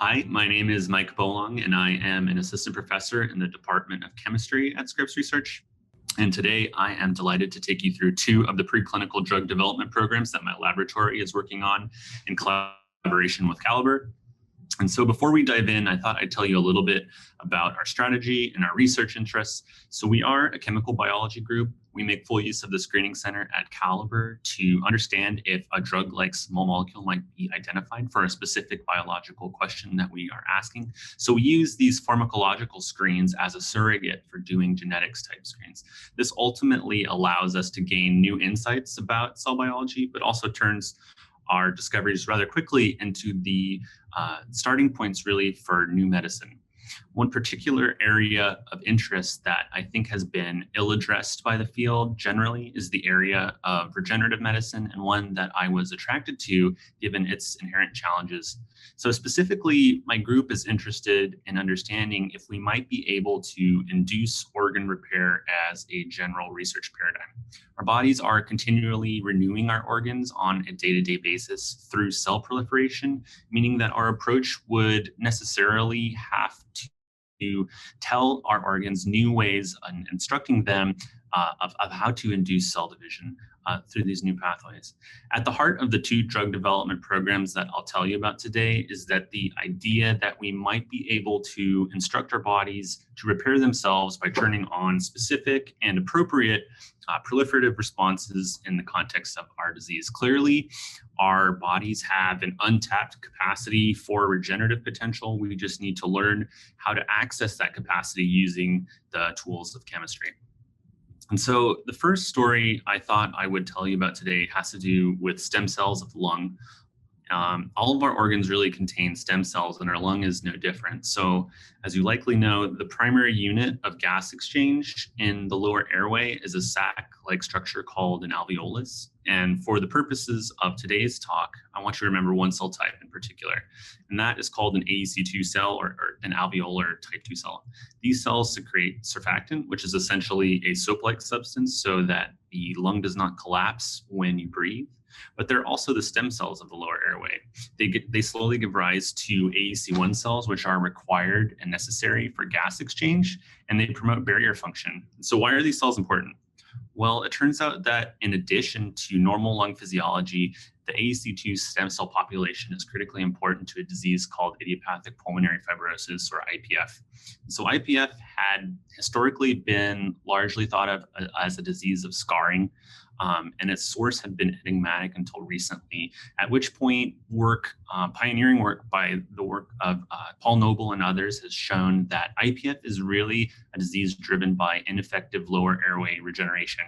Hi, my name is Mike Bollong, and I am an assistant professor in the Department of Chemistry at Scripps Research. And today I am delighted to take you through two of the preclinical drug development programs that my laboratory is working on in collaboration with Caliber. And so before we dive in, I thought I'd tell you a little bit about our strategy and our research interests. So we are a chemical biology group. We make full use of the screening center at Caliber to understand if a drug like small molecule might be identified for a specific biological question that we are asking. So we use these pharmacological screens as a surrogate for doing genetics type screens. This ultimately allows us to gain new insights about cell biology, but also turns our discoveries rather quickly into the starting points really for new medicine. One particular area of interest that I think has been ill-addressed by the field generally is the area of regenerative medicine, and one that I was attracted to given its inherent challenges. So specifically, my group is interested in understanding if we might be able to induce organ repair as a general research paradigm. Our bodies are continually renewing our organs on a day-to-day basis through cell proliferation, meaning that our approach would necessarily have to tell our organs new ways and instructing them of how to induce cell division through these new pathways. At the heart of the two drug development programs that I'll tell you about today is that the idea that we might be able to instruct our bodies to repair themselves by turning on specific and appropriate proliferative responses in the context of our disease. Clearly, our bodies have an untapped capacity for regenerative potential. We just need to learn how to access that capacity using the tools of chemistry. And so the first story I thought I would tell you about today has to do with stem cells of the lung. All of our organs really contain stem cells, and our lung is no different. So as you likely know, the primary unit of gas exchange in the lower airway is a sac-like structure called an alveolus. And for the purposes of today's talk, I want you to remember one cell type in particular, and that is called an AEC2 cell or an alveolar type 2 cell. These cells secrete surfactant, which is essentially a soap-like substance so that the lung does not collapse when you breathe. But they're also the stem cells of the lower airway. They slowly give rise to AEC1 cells, which are required and necessary for gas exchange, and they promote barrier function. So why are these cells important? Well, it turns out that in addition to normal lung physiology, the AEC2 stem cell population is critically important to a disease called idiopathic pulmonary fibrosis, or IPF. So IPF had historically been largely thought of as a disease of scarring, and its source had been enigmatic until recently, at which point pioneering work by the work of Paul Noble and others has shown that IPF is really a disease driven by ineffective lower airway regeneration.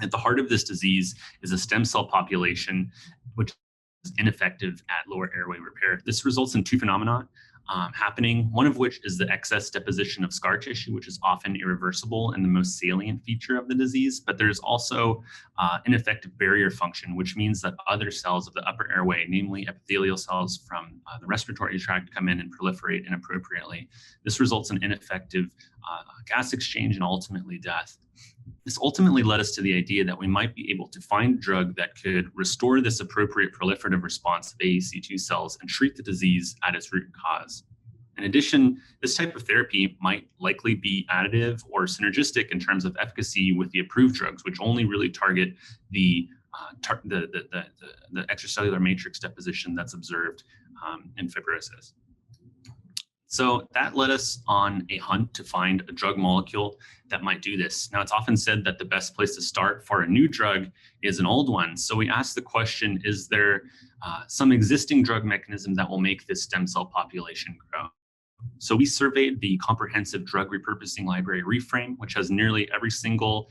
At the heart of this disease is a stem cell population which is ineffective at lower airway repair. This results in two phenomena happening, one of which is the excess deposition of scar tissue, which is often irreversible and the most salient feature of the disease. But there's also ineffective barrier function, which means that other cells of the upper airway, namely epithelial cells from the respiratory tract, come in and proliferate inappropriately. This results in ineffective gas exchange and ultimately death. This ultimately led us to the idea that we might be able to find a drug that could restore this appropriate proliferative response of AEC2 cells and treat the disease at its root cause. In addition, this type of therapy might likely be additive or synergistic in terms of efficacy with the approved drugs, which only really target the extracellular matrix deposition that's observed in fibrosis. So that led us on a hunt to find a drug molecule that might do this. Now, it's often said that the best place to start for a new drug is an old one. So we asked the question, is there some existing drug mechanism that will make this stem cell population grow? So we surveyed the comprehensive drug repurposing library Reframe, which has nearly every single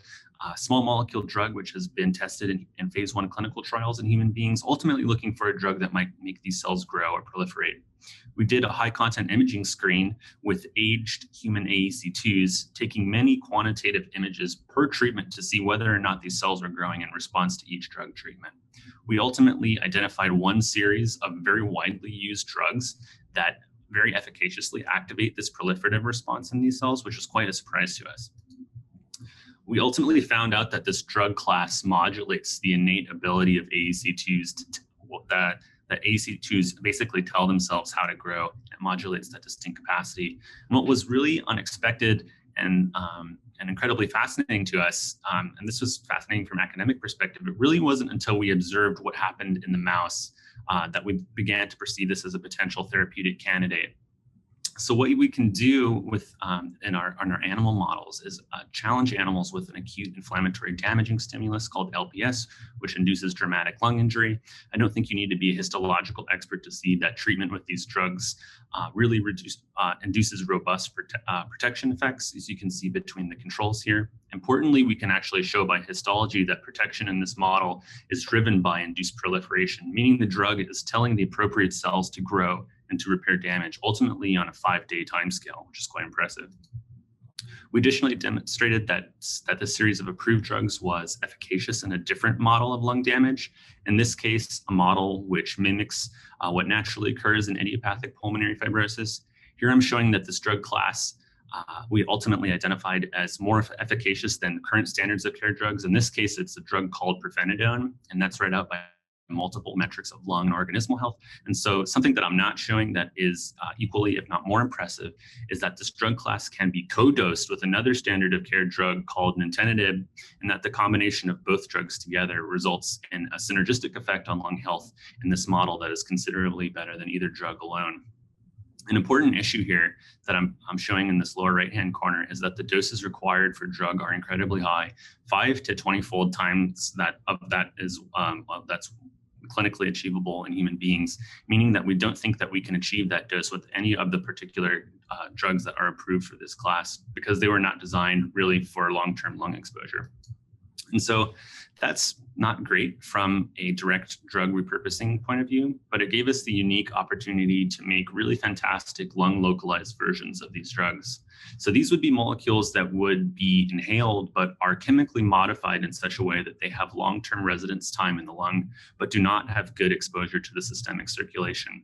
small molecule drug which has been tested in phase 1 clinical trials in human beings, ultimately looking for a drug that might make these cells grow or proliferate. We did a high content imaging screen with aged human AEC2s, taking many quantitative images per treatment to see whether or not these cells are growing in response to each drug treatment. We ultimately identified one series of very widely used drugs that very efficaciously activate this proliferative response in these cells, which was quite a surprise to us. We ultimately found out that this drug class modulates the innate ability of AEC2s that that ACE2s basically tell themselves how to grow. It modulates that distinct capacity. And what was really unexpected and incredibly fascinating to us, and this was fascinating from an academic perspective, it really wasn't until we observed what happened in the mouse that we began to perceive this as a potential therapeutic candidate. So what we can do with in our animal models is challenge animals with an acute inflammatory damaging stimulus called LPS, which induces dramatic lung injury. I don't think you need to be a histological expert to see that treatment with these drugs really induces robust protection effects, as you can see between the controls here. Importantly, we can actually show by histology that protection in this model is driven by induced proliferation, meaning the drug is telling the appropriate cells to grow and to repair damage, ultimately on a 5-day timescale, which is quite impressive. We additionally demonstrated that this series of approved drugs was efficacious in a different model of lung damage. In this case, a model which mimics what naturally occurs in idiopathic pulmonary fibrosis. Here I'm showing that this drug class we ultimately identified as more efficacious than current standards of care drugs. In this case, it's a drug called pirfenidone, and that's read out by multiple metrics of lung and organismal health. And so something that I'm not showing that is equally, if not more impressive, is that this drug class can be co-dosed with another standard of care drug called nintedanib, and that the combination of both drugs together results in a synergistic effect on lung health in this model that is considerably better than either drug alone. An important issue here that I'm showing in this lower right-hand corner is that the doses required for drug are incredibly high, 5 to 20-fold times that's clinically achievable in human beings, meaning that we don't think that we can achieve that dose with any of the particular drugs that are approved for this class because they were not designed really for long-term lung exposure. And so that's not great from a direct drug repurposing point of view, but it gave us the unique opportunity to make really fantastic lung localized versions of these drugs. So these would be molecules that would be inhaled, but are chemically modified in such a way that they have long-term residence time in the lung, but do not have good exposure to the systemic circulation.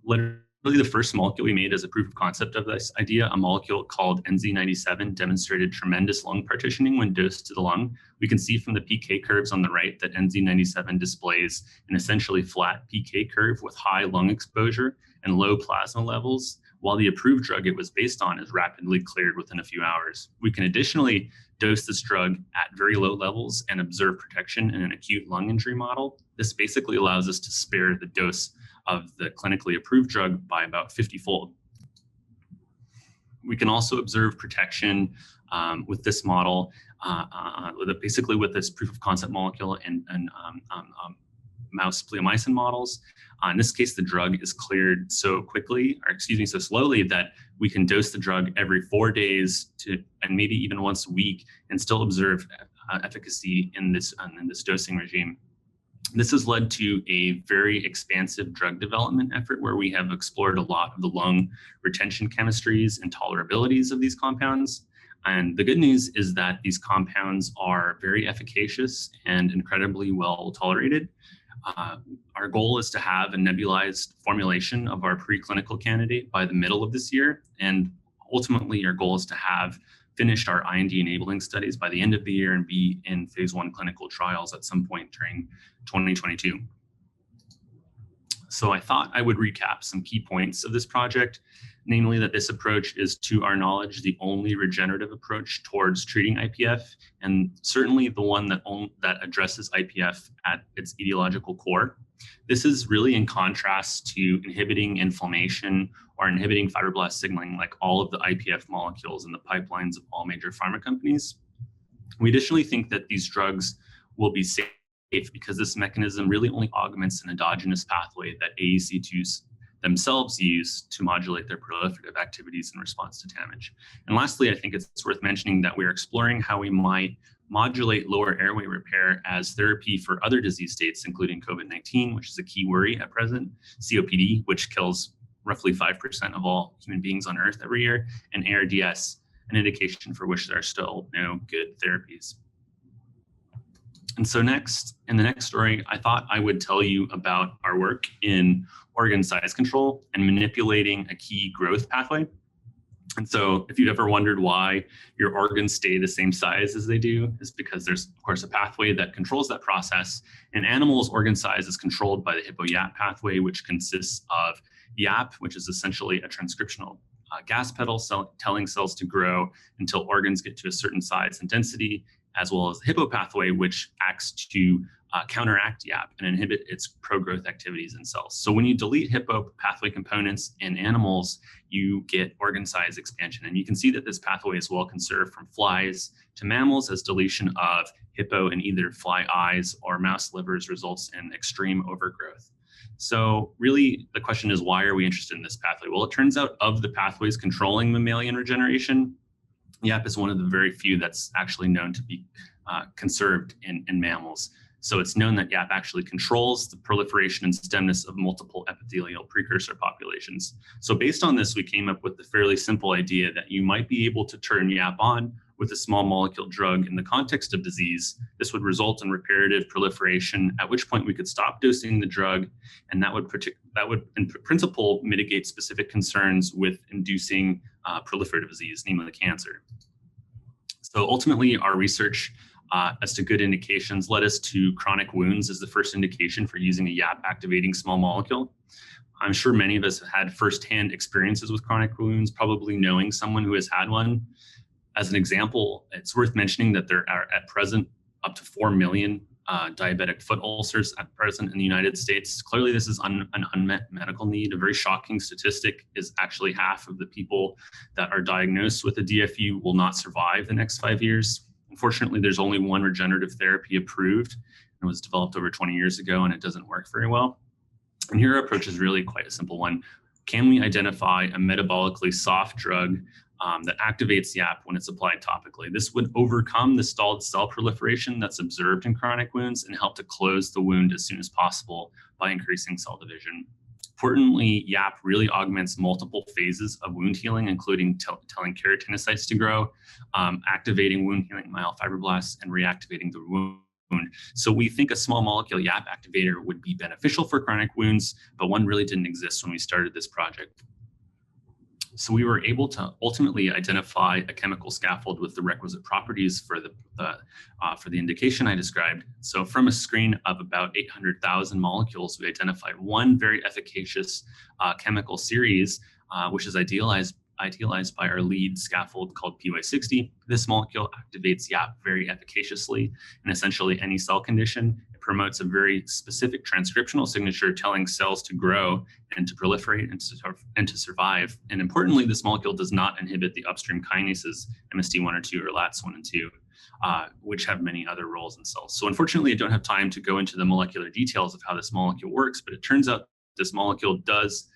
Literally the first molecule we made as a proof of concept of this idea, a molecule called NZ97, demonstrated tremendous lung partitioning when dosed to the lung. We can see from the PK curves on the right that NZ97 displays an essentially flat PK curve with high lung exposure and low plasma levels, while the approved drug it was based on is rapidly cleared within a few hours. We can additionally dose this drug at very low levels and observe protection in an acute lung injury model. This basically allows us to spare the dose of the clinically approved drug by about 50-fold. We can also observe protection with this model, basically with this proof of concept molecule and mouse bleomycin models. In this case, the drug is cleared so slowly that we can dose the drug every 4 days and maybe even once a week and still observe efficacy in this dosing regime. This has led to a very expansive drug development effort where we have explored a lot of the lung retention chemistries and tolerabilities of these compounds. And the good news is that these compounds are very efficacious and incredibly well tolerated. Our goal is to have a nebulized formulation of our preclinical candidate by the middle of this year. And ultimately, our goal is to have finished our IND enabling studies by the end of the year and be in phase 1 clinical trials at some point during 2022. So I thought I would recap some key points of this project, namely that this approach is, to our knowledge, the only regenerative approach towards treating IPF, and certainly the one that addresses IPF at its etiological core. This is really in contrast to inhibiting inflammation or inhibiting fibroblast signaling like all of the IPF molecules in the pipelines of all major pharma companies. We additionally think that these drugs will be safe because this mechanism really only augments an endogenous pathway that AEC2s themselves use to modulate their proliferative activities in response to damage. And lastly, I think it's worth mentioning that we're exploring how we might modulate lower airway repair as therapy for other disease states, including COVID-19, which is a key worry at present, COPD, which kills roughly 5% of all human beings on Earth every year, and ARDS, an indication for which there are still no good therapies. And so next, in the next story, I thought I would tell you about our work in organ size control and manipulating a key growth pathway. And so if you've ever wondered why your organs stay the same size as they do, is because there's, of course, a pathway that controls that process. In animals, organ size is controlled by the hippo-YAP pathway, which consists of YAP, which is essentially a transcriptional gas pedal telling cells to grow until organs get to a certain size and density, as well as the hippo pathway, which acts to counteract YAP and inhibit its pro-growth activities in cells. So when you delete hippo pathway components in animals, you get organ size expansion. And you can see that this pathway is well conserved from flies to mammals, as deletion of hippo in either fly eyes or mouse livers results in extreme overgrowth. So really the question is, why are we interested in this pathway? Well, it turns out of the pathways controlling mammalian regeneration, YAP is one of the very few that's actually known to be conserved in mammals. So it's known that YAP actually controls the proliferation and stemness of multiple epithelial precursor populations. So based on this, we came up with the fairly simple idea that you might be able to turn YAP on with a small molecule drug in the context of disease. This would result in reparative proliferation, at which point we could stop dosing the drug, and that would in principle mitigate specific concerns with inducing proliferative disease, namely cancer. So ultimately, our research as to good indications led us to chronic wounds as the first indication for using a YAP activating small molecule. I'm sure many of us have had firsthand experiences with chronic wounds, probably knowing someone who has had one. As an example, it's worth mentioning that there are at present up to 4 million diabetic foot ulcers at present in the United States. Clearly, this is an unmet medical need. A very shocking statistic is actually half of the people that are diagnosed with a DFU will not survive the next 5 years. Unfortunately, there's only one regenerative therapy approved. It was developed over 20 years ago, and it doesn't work very well. And here our approach is really quite a simple one. Can we identify a metabolically soft drug that activates YAP when it's applied topically? This would overcome the stalled cell proliferation that's observed in chronic wounds and help to close the wound as soon as possible by increasing cell division. Importantly, YAP really augments multiple phases of wound healing, including telling keratinocytes to grow, activating wound healing myofibroblasts, and reactivating the wound. So we think a small molecule YAP activator would be beneficial for chronic wounds, but one really didn't exist when we started this project. So we were able to ultimately identify a chemical scaffold with the requisite properties for the indication I described. So from a screen of about 800,000 molecules, we identified one very efficacious chemical series, which is idealized by our lead scaffold called PY60. This molecule activates YAP very efficaciously in essentially any cell condition. It promotes a very specific transcriptional signature telling cells to grow and to proliferate and to survive. And importantly, this molecule does not inhibit the upstream kinases, MSD1 or 2 or LATS1 and 2, which have many other roles in cells. So unfortunately, I don't have time to go into the molecular details of how this molecule works, but it turns out this molecule does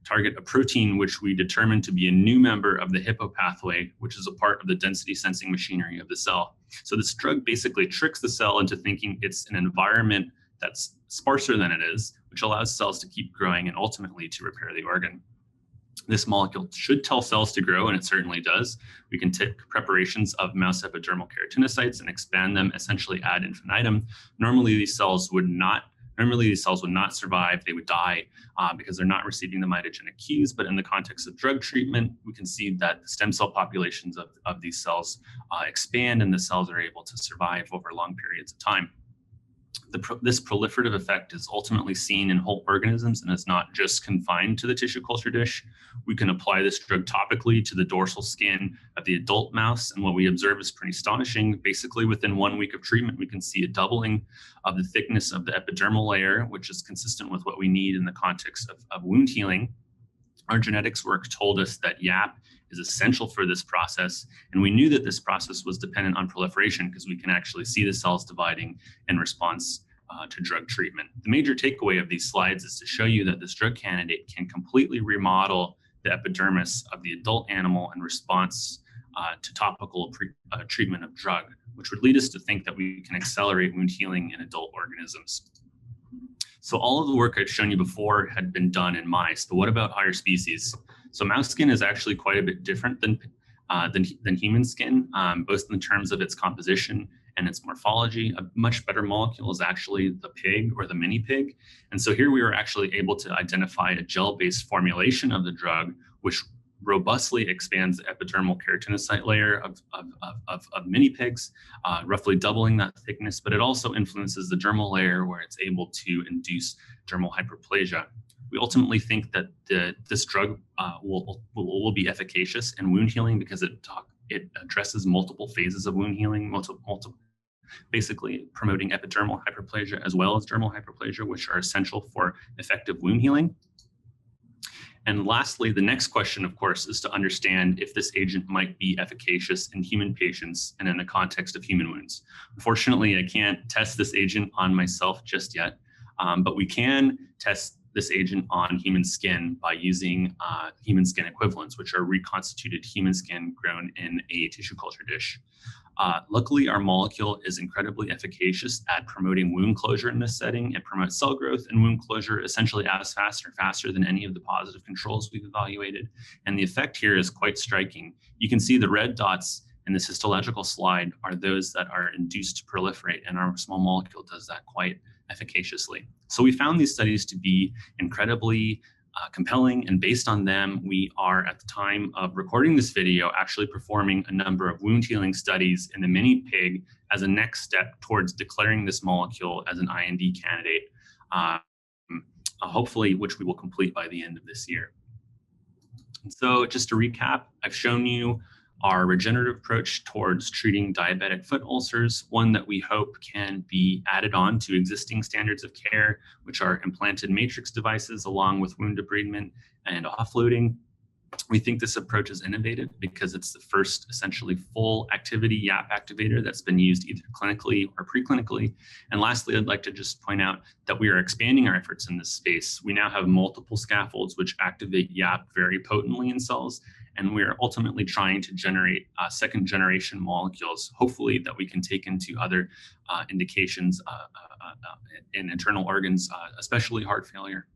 target a protein which we determined to be a new member of the hippo pathway, which is a part of the density sensing machinery of the cell. So this drug basically tricks the cell into thinking it's an environment that's sparser than it is, which allows cells to keep growing and ultimately to repair the organ. This molecule should tell cells to grow, and it certainly does. We can take preparations of mouse epidermal keratinocytes and expand them essentially ad infinitum. Normally these cells would not survive, they would die because they're not receiving the mitogenic cues. But in the context of drug treatment, we can see that the stem cell populations of these cells expand, and the cells are able to survive over long periods of time. This proliferative effect is ultimately seen in whole organisms and is not just confined to the tissue culture dish. We can apply this drug topically to the dorsal skin of the adult mouse, and what we observe is pretty astonishing. Basically, within 1 week of treatment, we can see a doubling of the thickness of the epidermal layer, which is consistent with what we need in the context of wound healing. Our genetics work told us that YAP is essential for this process, and we knew that this process was dependent on proliferation because we can actually see the cells dividing in response to drug treatment. The major takeaway of these slides is to show you that this drug candidate can completely remodel the epidermis of the adult animal in response to topical treatment of drug, which would lead us to think that we can accelerate wound healing in adult organisms. So all of the work I've shown you before had been done in mice, but what about higher species? So mouse skin is actually quite a bit different than human skin, both in terms of its composition and its morphology. A much better molecule is actually the pig or the mini pig. And so here we were actually able to identify a gel-based formulation of the drug, which robustly expands the epidermal keratinocyte layer of mini pigs, roughly doubling that thickness, but it also influences the dermal layer where it's able to induce dermal hyperplasia. We ultimately think that this drug will be efficacious in wound healing because it addresses multiple phases of wound healing, basically promoting epidermal hyperplasia as well as dermal hyperplasia, which are essential for effective wound healing. And lastly, the next question, of course, is to understand if this agent might be efficacious in human patients and in the context of human wounds. Unfortunately, I can't test this agent on myself just yet, but we can test this agent on human skin by using human skin equivalents, which are reconstituted human skin grown in a tissue culture dish. Luckily, our molecule is incredibly efficacious at promoting wound closure in this setting. It promotes cell growth and wound closure essentially as fast or faster than any of the positive controls we've evaluated. And the effect here is quite striking. You can see the red dots in this histological slide are those that are induced to proliferate, and our small molecule does that quite efficaciously. So we found these studies to be incredibly compelling, and based on them, we are at the time of recording this video actually performing a number of wound healing studies in the mini pig as a next step towards declaring this molecule as an IND candidate, hopefully which we will complete by the end of this year. And so just to recap, I've shown you our regenerative approach towards treating diabetic foot ulcers, one that we hope can be added on to existing standards of care, which are implanted matrix devices along with wound debridement and offloading. We think this approach is innovative because it's the first essentially full activity YAP activator that's been used either clinically or preclinically. And lastly, I'd like to just point out that we are expanding our efforts in this space. We now have multiple scaffolds which activate YAP very potently in cells, and we're ultimately trying to generate second generation molecules, hopefully that we can take into other indications in internal organs, especially heart failure.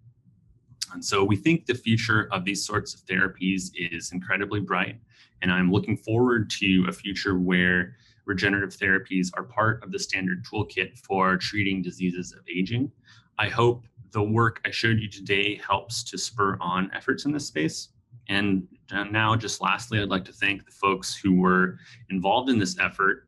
And so we think the future of these sorts of therapies is incredibly bright, and I'm looking forward to a future where regenerative therapies are part of the standard toolkit for treating diseases of aging. I hope the work I showed you today helps to spur on efforts in this space. And now, just lastly, I'd like to thank the folks who were involved in this effort,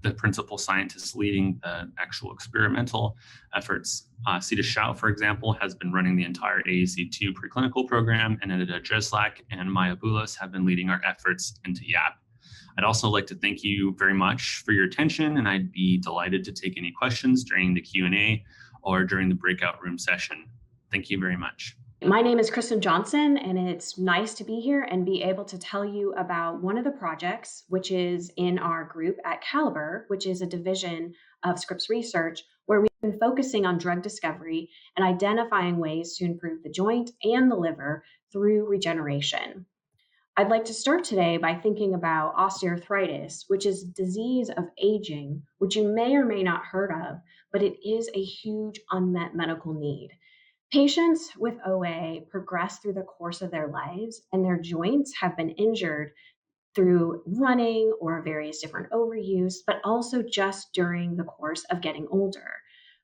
the principal scientists leading the actual experimental efforts. Sita Shao, for example, has been running the entire AAC2 preclinical program, and Anita Dreslak and Maya Boulos have been leading our efforts into YAP. I'd also like to thank you very much for your attention, and I'd be delighted to take any questions during the Q&A or during the breakout room session. Thank you very much. My name is Kristen Johnson, and it's nice to be here and be able to tell you about one of the projects, which is in our group at Caliber, which is a division of Scripps Research, where we've been focusing on drug discovery and identifying ways to improve the joint and the liver through regeneration. I'd like to start today by thinking about osteoarthritis, which is a disease of aging, which you may or may not heard of, but it is a huge unmet medical need. Patients with OA progress through the course of their lives, and their joints have been injured through running or various different overuse, but also just during the course of getting older.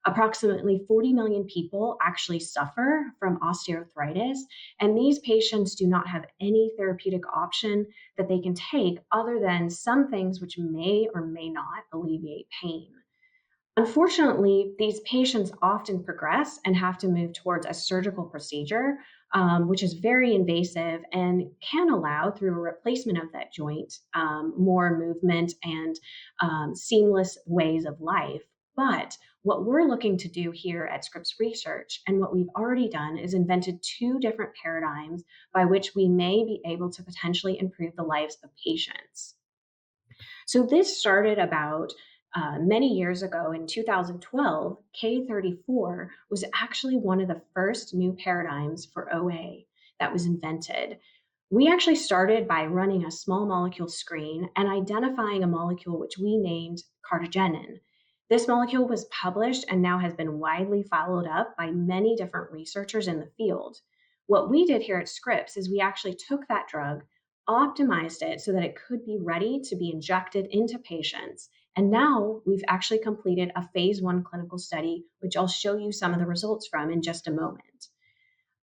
Approximately 40 million people actually suffer from osteoarthritis, and these patients do not have any therapeutic option that they can take other than some things which may or may not alleviate pain. Unfortunately, these patients often progress and have to move towards a surgical procedure, which is very invasive and can allow, through a replacement of that joint, more movement and seamless ways of life. But what we're looking to do here at Scripps Research, and what we've already done, is invented two different paradigms by which we may be able to potentially improve the lives of patients. So this started about many years ago. In 2012, K34 was actually one of the first new paradigms for OA that was invented. We actually started by running a small molecule screen and identifying a molecule which we named cartagenin. This molecule was published and now has been widely followed up by many different researchers in the field. What we did here at Scripps is we actually took that drug, optimized it so that it could be ready to be injected into patients. And now we've actually completed a phase 1 clinical study, which I'll show you some of the results from in just a moment.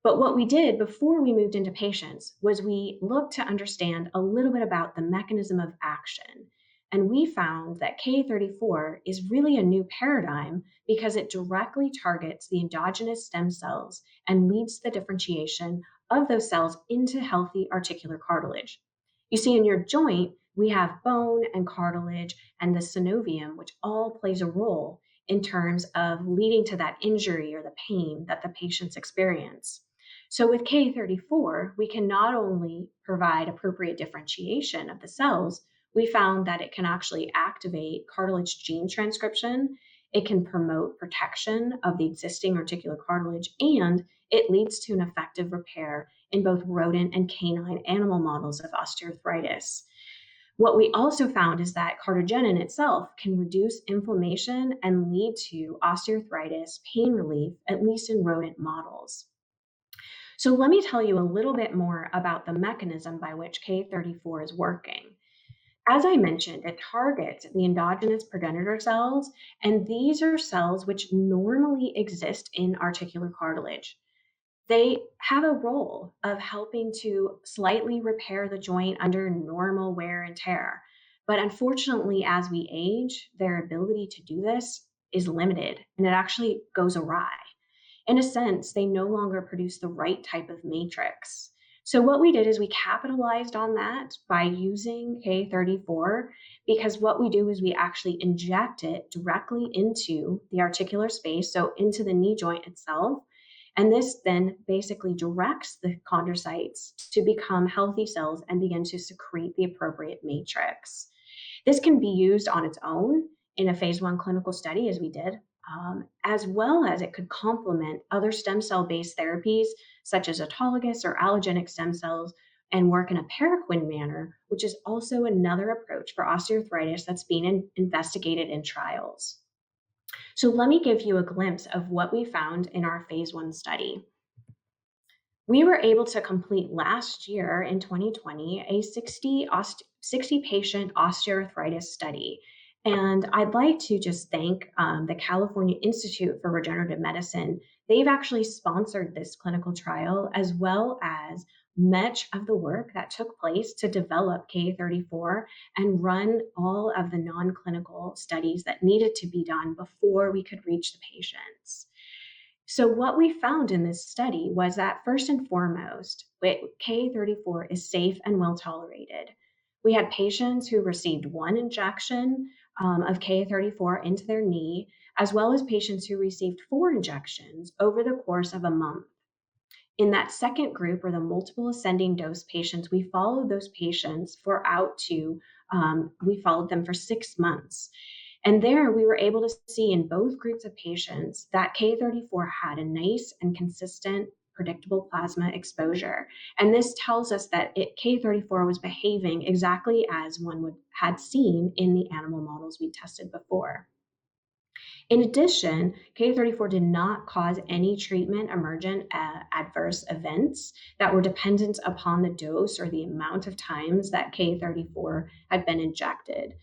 But what we did before we moved into patients was we looked to understand a little bit about the mechanism of action. And we found that K34 is really a new paradigm because it directly targets the endogenous stem cells and leads to the differentiation of those cells into healthy articular cartilage. You see, in your joint, we have bone and cartilage and the synovium, which all plays a role in terms of leading to that injury or the pain that the patients experience. So with K34, we can not only provide appropriate differentiation of the cells, we found that it can actually activate cartilage gene transcription, it can promote protection of the existing articular cartilage, and it leads to an effective repair in both rodent and canine animal models of osteoarthritis. What we also found is that cartogenin itself can reduce inflammation and lead to osteoarthritis pain relief, at least in rodent models. So let me tell you a little bit more about the mechanism by which K34 is working. As I mentioned, it targets the endogenous progenitor cells, and these are cells which normally exist in articular cartilage. They have a role of helping to slightly repair the joint under normal wear and tear. But unfortunately, as we age, their ability to do this is limited, and it actually goes awry. In a sense, they no longer produce the right type of matrix. So what we did is we capitalized on that by using K34, because what we do is we actually inject it directly into the articular space, so into the knee joint itself. And this then basically directs the chondrocytes to become healthy cells and begin to secrete the appropriate matrix. This can be used on its own in a phase 1 clinical study, as we did, as well as it could complement other stem cell-based therapies, such as autologous or allogenic stem cells, and work in a paraquin manner, which is also another approach for osteoarthritis that's being investigated in trials. So let me give you a glimpse of what we found in our phase 1 study. We were able to complete last year in 2020 a 60 patient osteoarthritis study. And I'd like to just thank the California Institute for Regenerative Medicine. They've actually sponsored this clinical trial, as well as much of the work that took place to develop K34 and run all of the non-clinical studies that needed to be done before we could reach the patients. So what we found in this study was that first and foremost, K34 is safe and well tolerated. We had patients who received one injection of K34 into their knee, as well as patients who received 4 injections over the course of a month. In that second group, or the multiple ascending dose patients, we followed those patients we followed them for 6 months. And there we were able to see in both groups of patients that K34 had a nice and consistent predictable plasma exposure. And this tells us that K34 was behaving exactly as one had seen in the animal models we tested before. In addition, K34 did not cause any treatment emergent adverse events that were dependent upon the dose or the amount of times that K34 had been injected.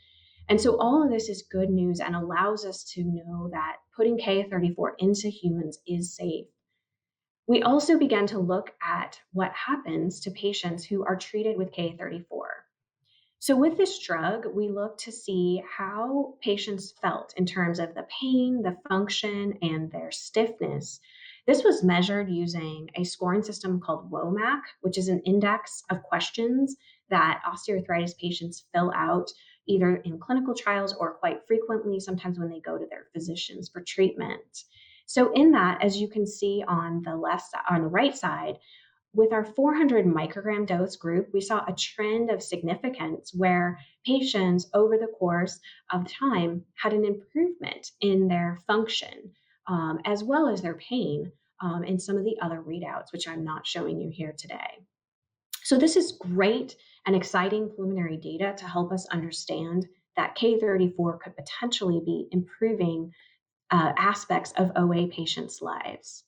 And so all of this is good news and allows us to know that putting K34 into humans is safe. We also began to look at what happens to patients who are treated with K34. So with this drug, we looked to see how patients felt in terms of the pain, the function, and their stiffness. This was measured using a scoring system called WOMAC, which is an index of questions that osteoarthritis patients fill out either in clinical trials or quite frequently, sometimes when they go to their physicians for treatment. So in that, as you can see on the right side, with our 400 microgram dose group, we saw a trend of significance where patients over the course of time had an improvement in their function, as well as their pain, and some of the other readouts, which I'm not showing you here today. So this is great and exciting preliminary data to help us understand that K34 could potentially be improving aspects of OA patients' lives.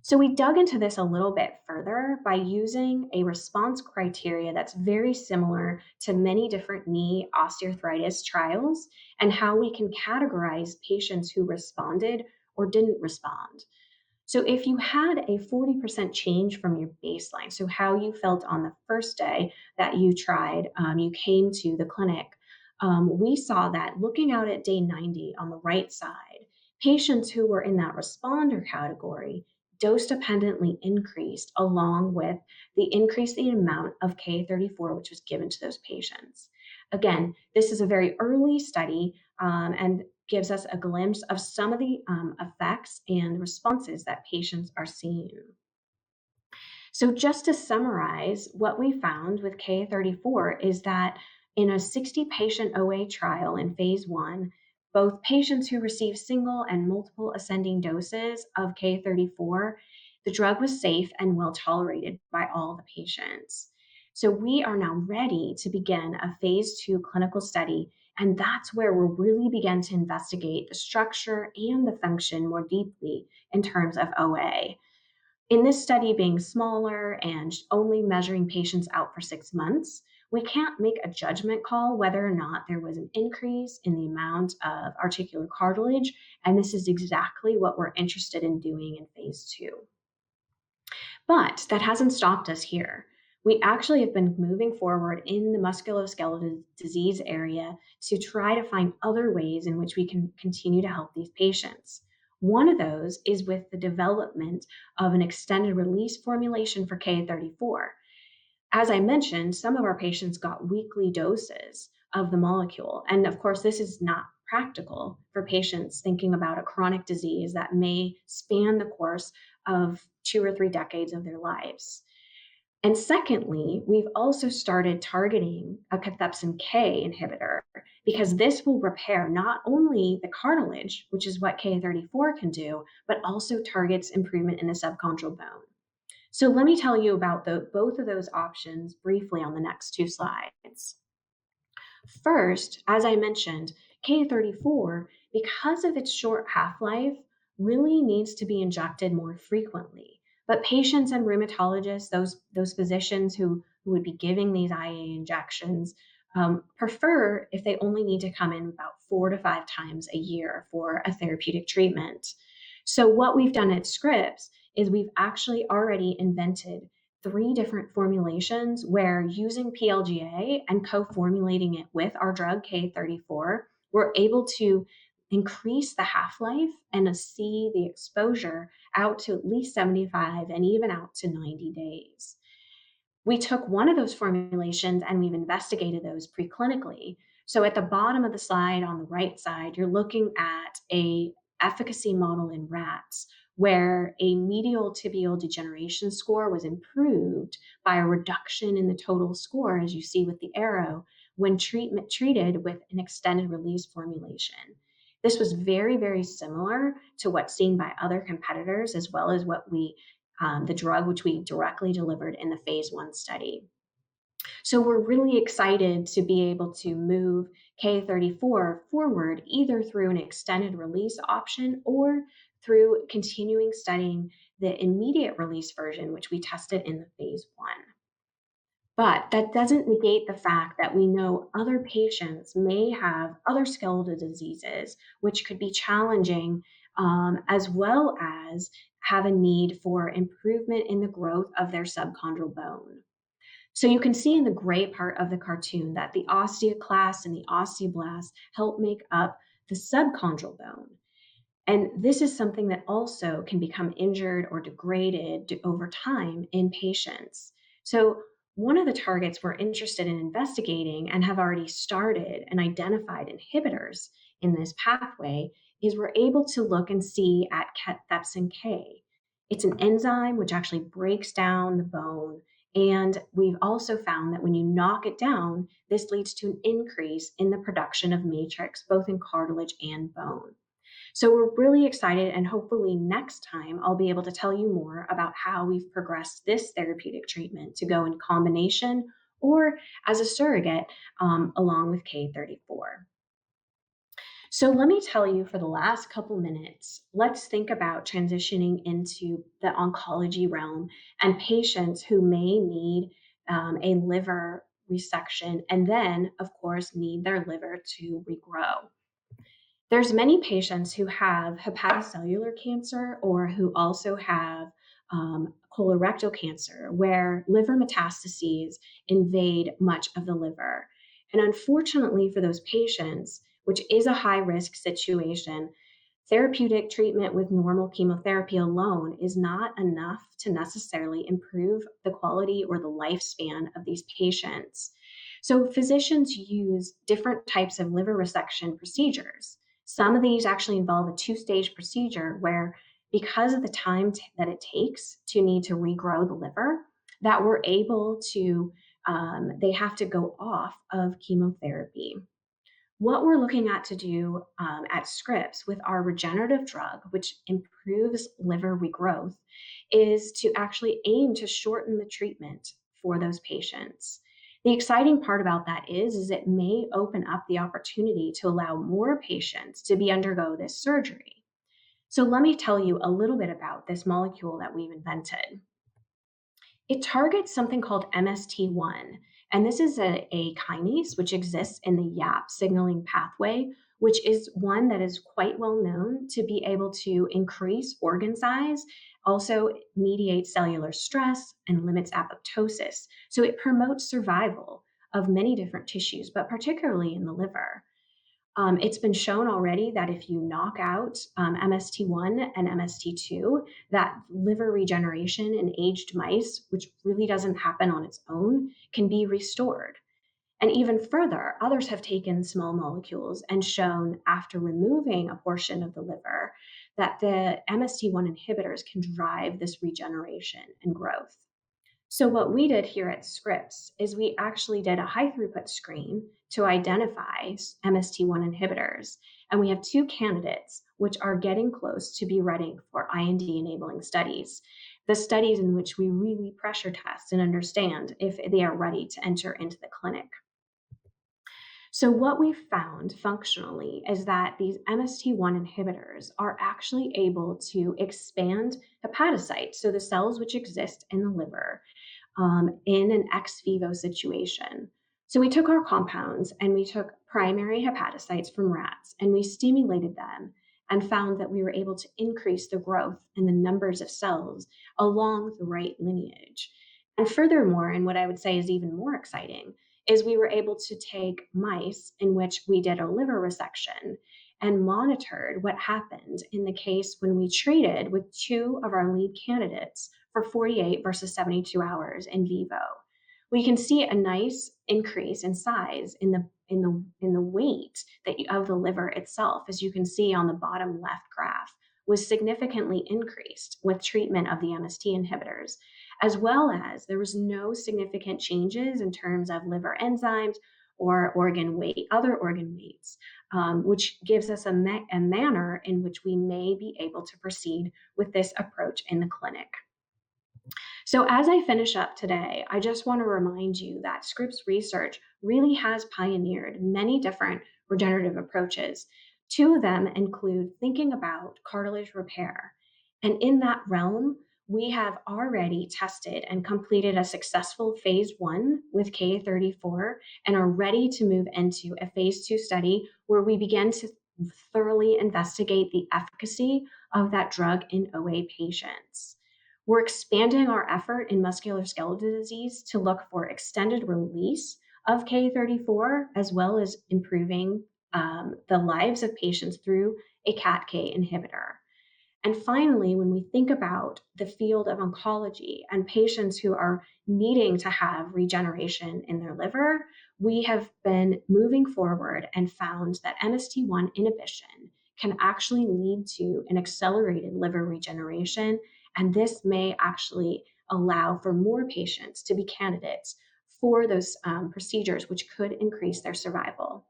So we dug into this a little bit further by using a response criteria that's very similar to many different knee osteoarthritis trials and how we can categorize patients who responded or didn't respond. So if you had a 40% change from your baseline, so how you felt on the first day that you tried, you came to the clinic, we saw that looking out at day 90 on the right side, patients who were in that responder category dose dependently increased along with the increase in amount of K34, which was given to those patients. Again, this is a very early study and gives us a glimpse of some of the effects and responses that patients are seeing. So, just to summarize, what we found with K34 is that in a 60 patient OA trial in phase 1, both patients who received single and multiple ascending doses of K34, the drug was safe and well tolerated by all the patients. So, we are now ready to begin a phase 2 clinical study, and that's where we'll really begin to investigate the structure and the function more deeply in terms of OA. In this study being smaller and only measuring patients out for 6 months, we can't make a judgment call whether or not there was an increase in the amount of articular cartilage, and this is exactly what we're interested in doing in phase 2. But that hasn't stopped us here. We actually have been moving forward in the musculoskeletal disease area to try to find other ways in which we can continue to help these patients. One of those is with the development of an extended release formulation for K34. As I mentioned, some of our patients got weekly doses of the molecule. And of course, this is not practical for patients thinking about a chronic disease that may span the course of 2 or 3 decades of their lives. And secondly, we've also started targeting a cathepsin K inhibitor because this will repair not only the cartilage, which is what K34 can do, but also targets improvement in the subchondral bone. So let me tell you about both of those options briefly on the next 2 slides. First, as I mentioned, K34, because of its short half-life, really needs to be injected more frequently. But patients and rheumatologists, those physicians who would be giving these IA injections, prefer if they only need to come in about 4 to 5 times a year for a therapeutic treatment. So what we've done at Scripps is we've actually already invented 3 different formulations where using PLGA and co-formulating it with our drug K34, we're able to increase the half-life and see the exposure out to at least 75 and even out to 90 days. We took one of those formulations and we've investigated those preclinically. So at the bottom of the slide on the right side, you're looking at a efficacy model in rats where a medial tibial degeneration score was improved by a reduction in the total score, as you see with the arrow, when treated with an extended release formulation. This was very, very similar to what's seen by other competitors, as well as what the drug which we directly delivered in the phase 1 study. So we're really excited to be able to move K34 forward either through an extended release option or through continuing studying the immediate release version, which we tested in the phase 1. But that doesn't negate the fact that we know other patients may have other skeletal diseases, which could be challenging, as well as have a need for improvement in the growth of their subchondral bone. So you can see in the gray part of the cartoon that the osteoclast and the osteoblast help make up the subchondral bone. And this is something that also can become injured or degraded over time in patients. So one of the targets we're interested in investigating and have already started and identified inhibitors in this pathway is we're able to look and see at cathepsin K. It's an enzyme which actually breaks down the bone. And we've also found that when you knock it down, this leads to an increase in the production of matrix, both in cartilage and bone. So we're really excited, and hopefully next time I'll be able to tell you more about how we've progressed this therapeutic treatment to go in combination or as a surrogate along with K34. So let me tell you for the last couple minutes, let's think about transitioning into the oncology realm and patients who may need a liver resection and then, of course, need their liver to regrow. There's many patients who have hepatocellular cancer or who also have colorectal cancer, where liver metastases invade much of the liver. And unfortunately for those patients, which is a high risk situation, therapeutic treatment with normal chemotherapy alone is not enough to necessarily improve the quality or the lifespan of these patients. So physicians use different types of liver resection procedures. Some of these actually involve a two-stage procedure where, because of the time that it takes to need to regrow the liver, that we're able to, they have to go off of chemotherapy. What we're looking at to do at Scripps with our regenerative drug, which improves liver regrowth, is to actually aim to shorten the treatment for those patients. The exciting part about that is it may open up the opportunity to allow more patients to undergo this surgery. So let me tell you a little bit about this molecule that we've invented. It targets something called MST1, and this is a kinase which exists in the YAP signaling pathway, which is one that is quite well known to be able to increase organ size, also mediates cellular stress, and limits apoptosis. So it promotes survival of many different tissues, but particularly in the liver. It's been shown already that if you knock out MST1 and MST2, that liver regeneration in aged mice, which really doesn't happen on its own, can be restored. And even further, others have taken small molecules and shown, after removing a portion of the liver, that the MST1 inhibitors can drive this regeneration and growth. So what we did here at Scripps is we actually did a high throughput screen to identify MST1 inhibitors. And we have two candidates which are getting close to be ready for IND enabling studies, the studies in which we really pressure test and understand if they are ready to enter into the clinic. So what we found functionally is that these MST1 inhibitors are actually able to expand hepatocytes, so the cells which exist in the liver, in an ex vivo situation. So we took our compounds and we took primary hepatocytes from rats and we stimulated them and found that we were able to increase the growth and the numbers of cells along the right lineage. And furthermore, and what I would say is even more exciting, is we were able to take mice in which we did a liver resection and monitored what happened in the case when we treated with two of our lead candidates for 48 versus 72 hours in vivo. We can see a nice increase in size in the weight of the liver itself, as you can see on the bottom left graph, was significantly increased with treatment of the MST inhibitors, as well as there was no significant changes in terms of liver enzymes or organ weight, other organ weights, which gives us a manner in which we may be able to proceed with this approach in the clinic. So as I finish up today, I just want to remind you that Scripps research really has pioneered many different regenerative approaches. Two of them include thinking about cartilage repair. And in that realm, we have already tested and completed a successful phase 1 with K34 and are ready to move into a phase 2 study where we begin to thoroughly investigate the efficacy of that drug in OA patients. We're expanding our effort in musculoskeletal disease to look for extended release of K34, as well as improving the lives of patients through a CAT-K inhibitor. And finally, when we think about the field of oncology and patients who are needing to have regeneration in their liver, we have been moving forward and found that MST1 inhibition can actually lead to an accelerated liver regeneration. And this may actually allow for more patients to be candidates for those procedures, which could increase their survival.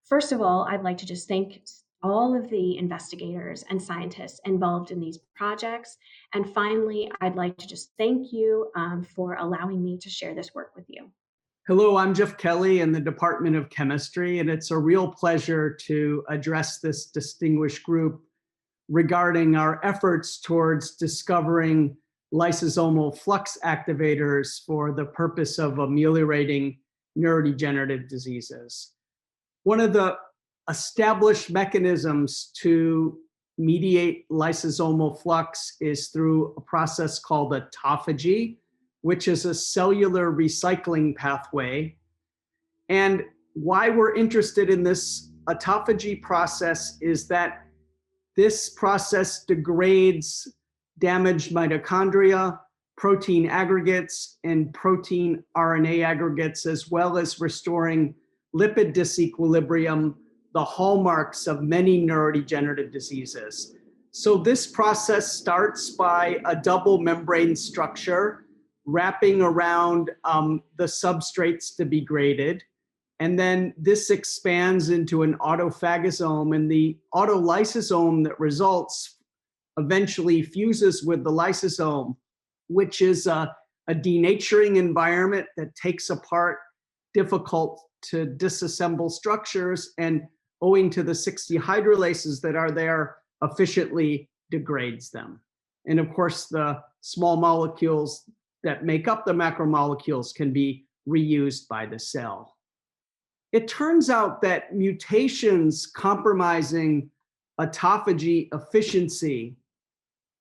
First of all, I'd like to just thank all of the investigators and scientists involved in these projects. And finally, I'd like to just thank you for allowing me to share this work with you. Hello, I'm Jeff Kelly in the Department of Chemistry, and it's a real pleasure to address this distinguished group regarding our efforts towards discovering lysosomal flux activators for the purpose of ameliorating neurodegenerative diseases. One of the established mechanisms to mediate lysosomal flux is through a process called autophagy, which is a cellular recycling pathway. And why we're interested in this autophagy process is that this process degrades damaged mitochondria, protein aggregates, and protein RNA aggregates, as well as restoring lipid disequilibrium, the hallmarks of many neurodegenerative diseases. So this process starts by a double membrane structure wrapping around the substrates to be graded. And then this expands into an autophagosome, and the autolysosome that results eventually fuses with the lysosome, which is a denaturing environment that takes apart difficult to disassemble structures, and owing to the 60 hydrolases that are there, efficiently degrades them. And of course, the small molecules that make up the macromolecules can be reused by the cell. It turns out that mutations compromising autophagy efficiency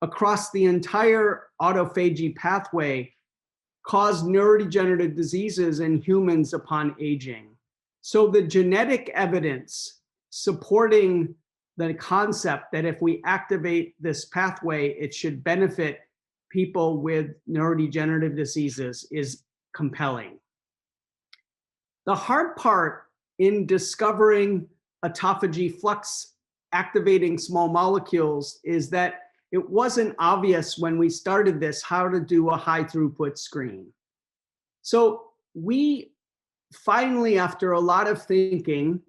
across the entire autophagy pathway cause neurodegenerative diseases in humans upon aging. So the genetic evidence supporting the concept that if we activate this pathway, it should benefit people with neurodegenerative diseases is compelling. The hard part in discovering autophagy flux activating small molecules is that it wasn't obvious when we started this how to do a high throughput screen. So we finally, after a lot of thinking,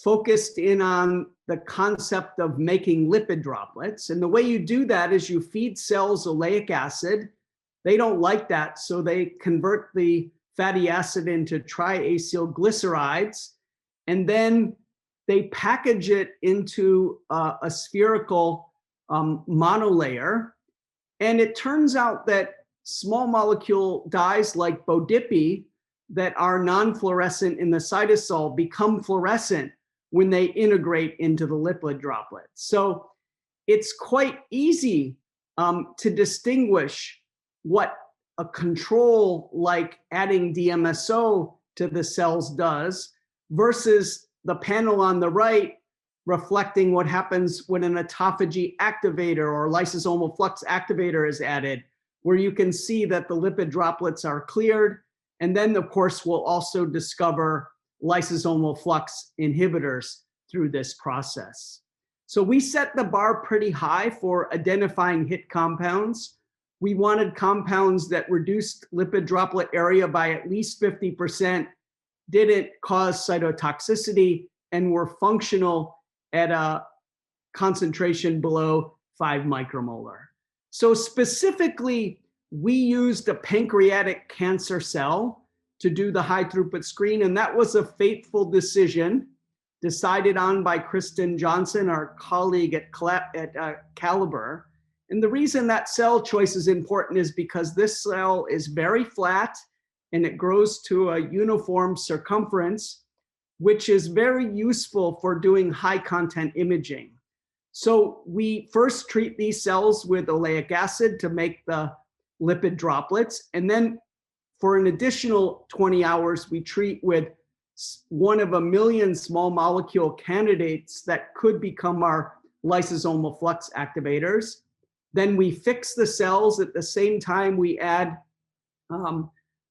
focused in on the concept of making lipid droplets. And the way you do that is you feed cells oleic acid. They don't like that, so they convert the fatty acid into triacylglycerides, and then they package it into a spherical monolayer. And it turns out that small molecule dyes like BODIPI that are non-fluorescent in the cytosol become fluorescent when they integrate into the lipid droplets. So it's quite easy to distinguish what a control like adding DMSO to the cells does versus the panel on the right reflecting what happens when an autophagy activator or lysosomal flux activator is added, where you can see that the lipid droplets are cleared. And then, of course, we'll also discover lysosomal flux inhibitors through this process. So we set the bar pretty high for identifying hit compounds. We wanted compounds that reduced lipid droplet area by at least 50%, didn't cause cytotoxicity, and were functional at a concentration below 5 micromolar. So specifically, we used a pancreatic cancer cell to do the high throughput screen, and that was a fateful decision decided on by Kristen Johnson, our colleague at Caliber. And the reason that cell choice is important is because this cell is very flat and it grows to a uniform circumference, which is very useful for doing high content imaging. So we first treat these cells with oleic acid to make the lipid droplets. And then for an additional 20 hours, we treat with one of a million small molecule candidates that could become our lysosomal flux activators. Then we fix the cells. At the same time, we add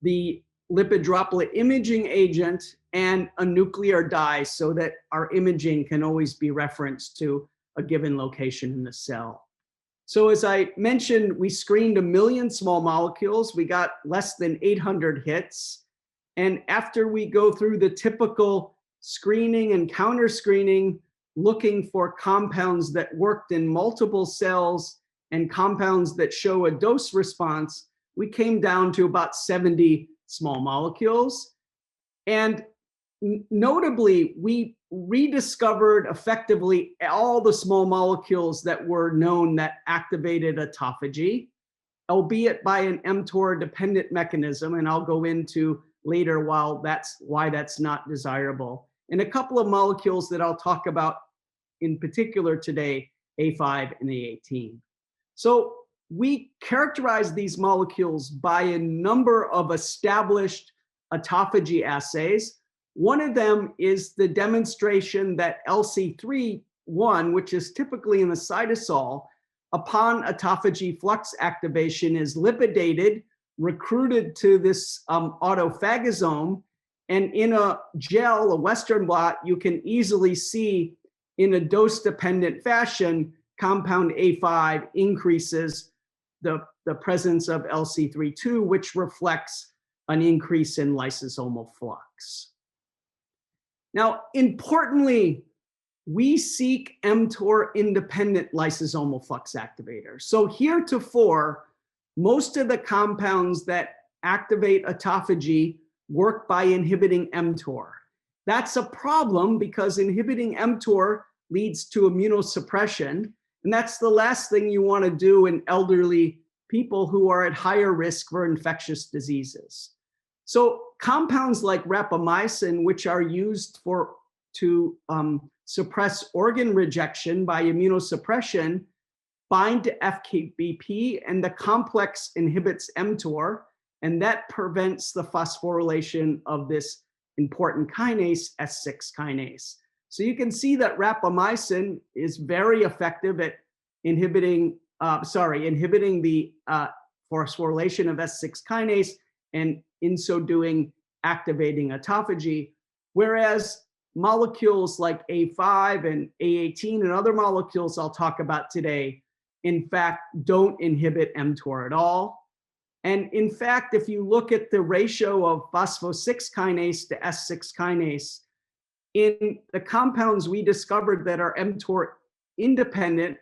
the lipid droplet imaging agent and a nuclear dye so that our imaging can always be referenced to a given location in the cell. So as I mentioned, we screened 1 million small molecules. We got less than 800 hits. And after we go through the typical screening and counter screening, looking for compounds that worked in multiple cells and compounds that show a dose response, we came down to about 70 small molecules. And notably, we rediscovered effectively all the small molecules that were known that activated autophagy, albeit by an mTOR-dependent mechanism, and I'll go into later why that's not desirable. and a couple of molecules that I'll talk about in particular today, A5 and A18. So we characterize these molecules by a number of established autophagy assays. One of them is the demonstration that LC3-1, which is typically in the cytosol, upon autophagy flux activation is lipidated, recruited to this autophagosome, and in a gel, a Western blot, you can easily see in a dose-dependent fashion, compound A5 increases the presence of LC3-2, which reflects an increase in lysosomal flux. Now, importantly, we seek mTOR-independent lysosomal flux activators. So heretofore, most of the compounds that activate autophagy work by inhibiting mTOR. That's a problem because inhibiting mTOR leads to immunosuppression, and that's the last thing you want to do in elderly people who are at higher risk for infectious diseases. So compounds like rapamycin, which are used to suppress organ rejection by immunosuppression, bind to FKBP, and the complex inhibits mTOR, and that prevents the phosphorylation of this important kinase, S6 kinase. So you can see that rapamycin is very effective at inhibiting the phosphorylation of S6 kinase, and in so doing, activating autophagy, whereas molecules like A5 and A18 and other molecules I'll talk about today, in fact, don't inhibit mTOR at all. And in fact, if you look at the ratio of phospho-6 kinase to S6 kinase, in the compounds we discovered that are mTOR independent,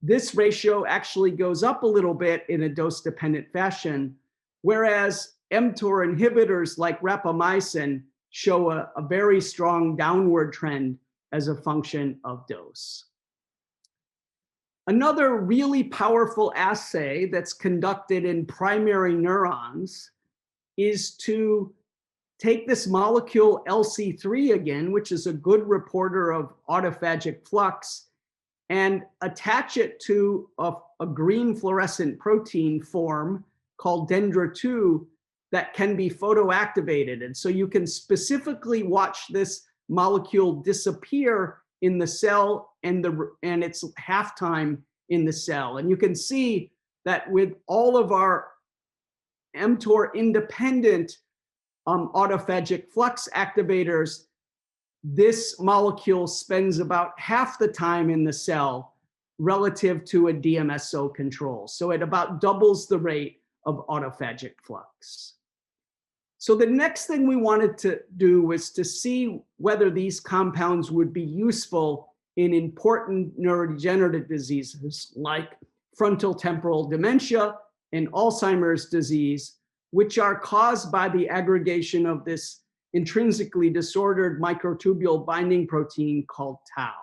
this ratio actually goes up a little bit in a dose-dependent fashion, whereas mTOR inhibitors like rapamycin show a very strong downward trend as a function of dose. Another really powerful assay that's conducted in primary neurons is to take this molecule LC3 again, which is a good reporter of autophagic flux, and attach it to a green fluorescent protein form called Dendra2 that can be photoactivated. And so you can specifically watch this molecule disappear in the cell and its halftime in the cell. And you can see that with all of our mTOR independent autophagic flux activators, this molecule spends about half the time in the cell relative to a DMSO control. So it about doubles the rate of autophagic flux. So the next thing we wanted to do was to see whether these compounds would be useful in important neurodegenerative diseases like frontotemporal dementia and Alzheimer's disease, which are caused by the aggregation of this intrinsically disordered microtubule binding protein called tau.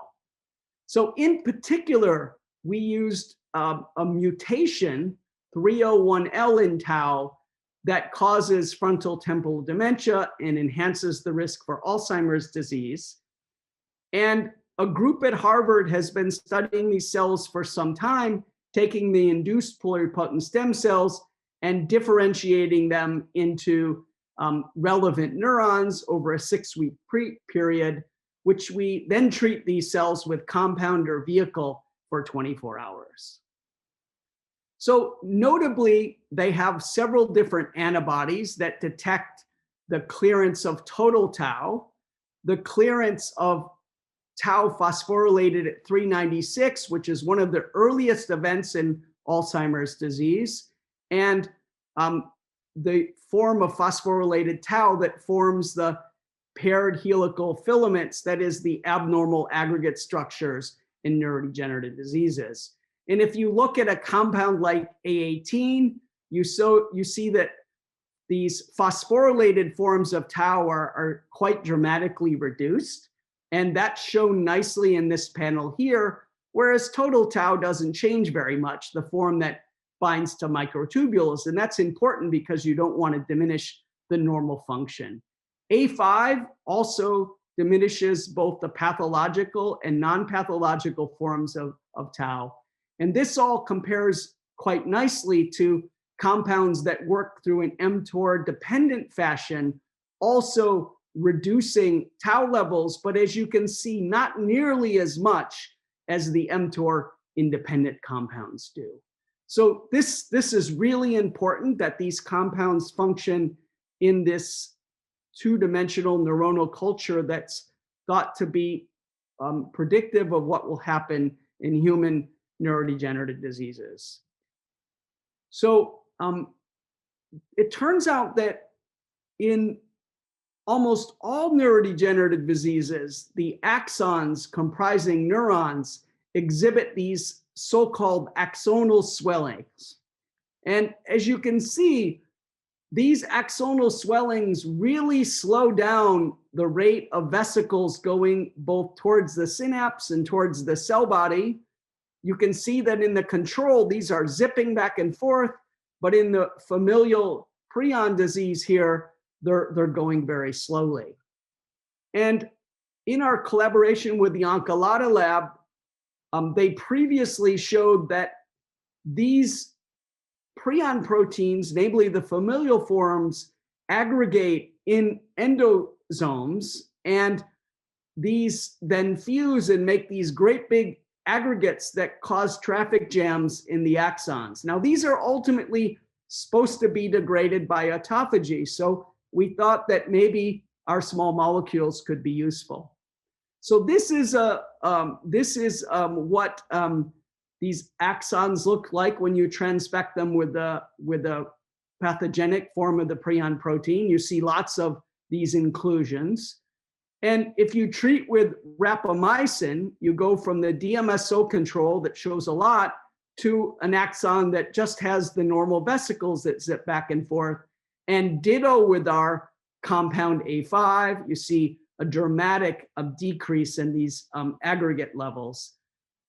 So in particular, we used a mutation, 301L in tau, that causes frontotemporal dementia and enhances the risk for Alzheimer's disease. And a group at Harvard has been studying these cells for some time, taking the induced pluripotent stem cells and differentiating them into relevant neurons over a 6-week period, which we then treat these cells with compound or vehicle for 24 hours. So notably, they have several different antibodies that detect the clearance of total tau, the clearance of tau phosphorylated at 396, which is one of the earliest events in Alzheimer's disease, and the form of phosphorylated tau that forms the paired helical filaments, that is the abnormal aggregate structures in neurodegenerative diseases. And if you look at a compound like A18, you see that these phosphorylated forms of tau are quite dramatically reduced. And that's shown nicely in this panel here, whereas total tau doesn't change very much, the form that binds to microtubules. And that's important because you don't want to diminish the normal function. A5 also diminishes both the pathological and non-pathological forms of tau. And this all compares quite nicely to compounds that work through an mTOR-dependent fashion, also reducing tau levels, but as you can see, not nearly as much as the mTOR-independent compounds do. So this is really important that these compounds function in this two-dimensional neuronal culture that's thought to be predictive of what will happen in human neurodegenerative diseases. So it turns out that in almost all neurodegenerative diseases, the axons comprising neurons exhibit these so-called axonal swellings. And as you can see, these axonal swellings really slow down the rate of vesicles going both towards the synapse and towards the cell body. You can see that in the control, these are zipping back and forth, but in the familial prion disease here, they're going very slowly. And in our collaboration with the Oncolada lab, they previously showed that these prion proteins, namely the familial forms, aggregate in endosomes, and these then fuse and make these great big aggregates that cause traffic jams in the axons. Now, these are ultimately supposed to be degraded by autophagy, so we thought that maybe our small molecules could be useful. So this is what these axons look like when you transfect them with a pathogenic form of the prion protein. You see lots of these inclusions. And if you treat with rapamycin, you go from the DMSO control that shows a lot to an axon that just has the normal vesicles that zip back and forth. And ditto with our compound A5, you see a dramatic decrease in these aggregate levels.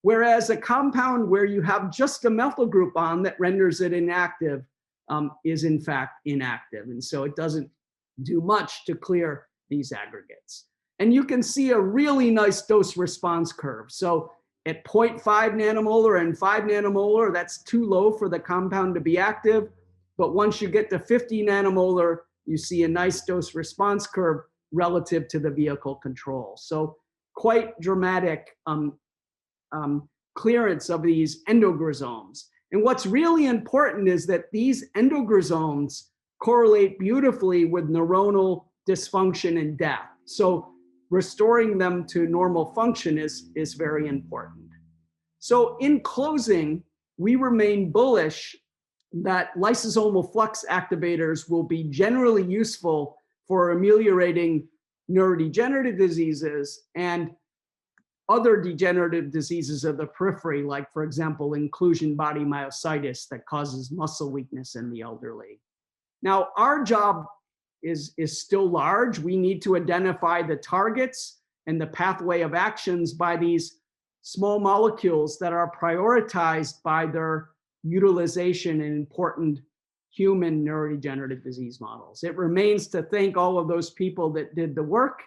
Whereas a compound where you have just a methyl group on that renders it inactive is in fact inactive. And so it doesn't do much to clear these aggregates. And you can see a really nice dose response curve. So at 0.5 nanomolar and 5 nanomolar, that's too low for the compound to be active. But once you get to 50 nanomolar, you see a nice dose response curve relative to the vehicle control. So quite dramatic clearance of these endogrosomes. And what's really important is that these endogrosomes correlate beautifully with neuronal dysfunction and death. So restoring them to normal function is very important. So in closing, we remain bullish that lysosomal flux activators will be generally useful for ameliorating neurodegenerative diseases and other degenerative diseases of the periphery, like, for example, inclusion body myositis that causes muscle weakness in the elderly. Now, our job is still large. We need to identify the targets and the pathway of actions by these small molecules that are prioritized by their utilization in important human neurodegenerative disease models. It remains to thank all of those people that did the work